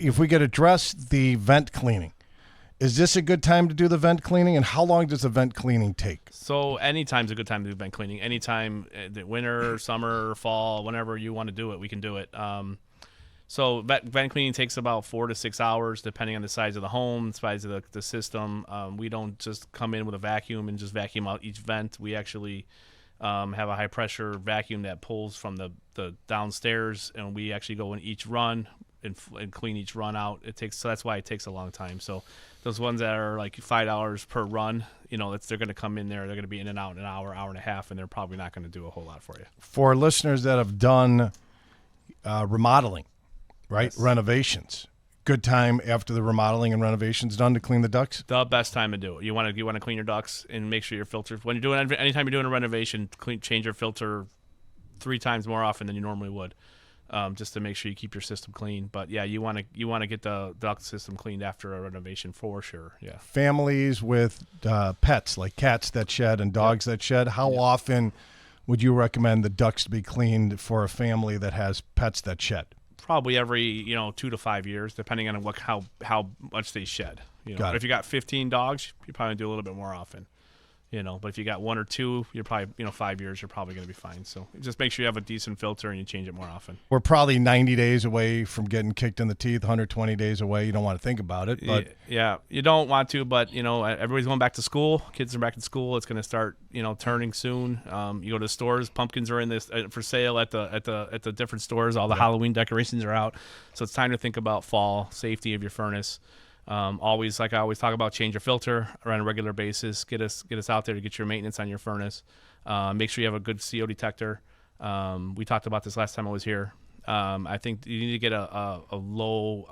if we could address the vent cleaning, is this a good time to do the vent cleaning, and how long does the vent cleaning take? So anytime's a good time to do vent cleaning. Anytime, winter, summer, fall, whenever you want to do it, we can do it. So vent cleaning takes about 4 to 6 hours, depending on the size of the home, the size of the system. We don't just come in with a vacuum and just vacuum out each vent. We actually have a high-pressure vacuum that pulls from the downstairs, and we actually go in each run and clean each run out. So that's why it takes a long time. So those ones that are like $5 per run, they're going to come in there. They're going to be in and out in an hour, hour and a half, and they're probably not going to do a whole lot for you. For listeners that have done remodeling, right? Yes. Renovations. Good time after the remodeling and renovations done to clean the ducts? The best time to do it. You want to clean your ducts and make sure your filter, when you're doing, anytime you're doing a renovation, change your filter 3 times more often than you normally would. Just to make sure you keep your system clean. But yeah, you want to get the duct system cleaned after a renovation for sure. Yeah. Families with pets, like cats that shed and dogs that shed, how often would you recommend the ducts to be cleaned for a family that has pets that shed? Probably every 2 to 5 years, depending on how much they shed. Got it. If you got 15 dogs, you probably do a little bit more often. But if you got 1 or 2, you're probably 5 years, you're probably going to be fine. So just make sure you have a decent filter and you change it more often. We're probably 90 days away from getting kicked in the teeth, 120 days away. You don't want to think about it, but yeah, you don't want to, but everybody's going back to school. Kids are back in school. It's going to start turning soon. You go to the stores, pumpkins are in this for sale at the different stores. All the Halloween decorations are out, so it's time to think about fall safety of your furnace. Always, like I always talk about, change your filter on a regular basis. Get us out there to get your maintenance on your furnace. Make sure you have a good CO detector. We talked about this last time I was here. I think you need to get a low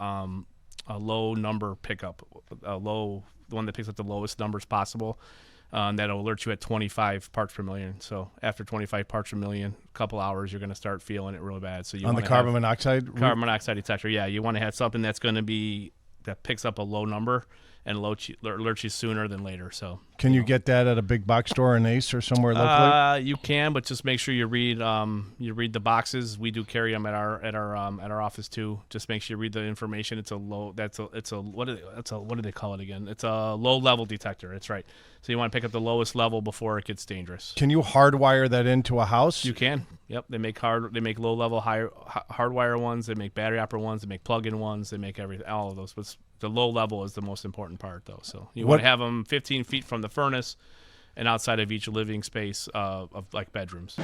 number pickup, the one that picks up the lowest numbers possible. That'll alert you at 25 parts per million. So after 25 parts per million, a couple hours, you're going to start feeling it really bad. So you on the carbon monoxide detector, yeah, you want to have something that's going to be that picks up a low number and alerts you sooner than later. So can you get that at a big box store, an Ace, or somewhere locally? You can, but just make sure you read the boxes. We do carry them at our office too. Just make sure you read the information. It's a what do they call it again? It's a low level detector. That's right. So you want to pick up the lowest level before it gets dangerous. Can you hardwire that into a house? You can. Yep. They make low level hardwire ones. They make battery operated ones. They make plug-in ones. They make everything. All of those. But the low level is the most important part, though. So you want to have them 15 feet from the furnace and outside of each living space of like bedrooms.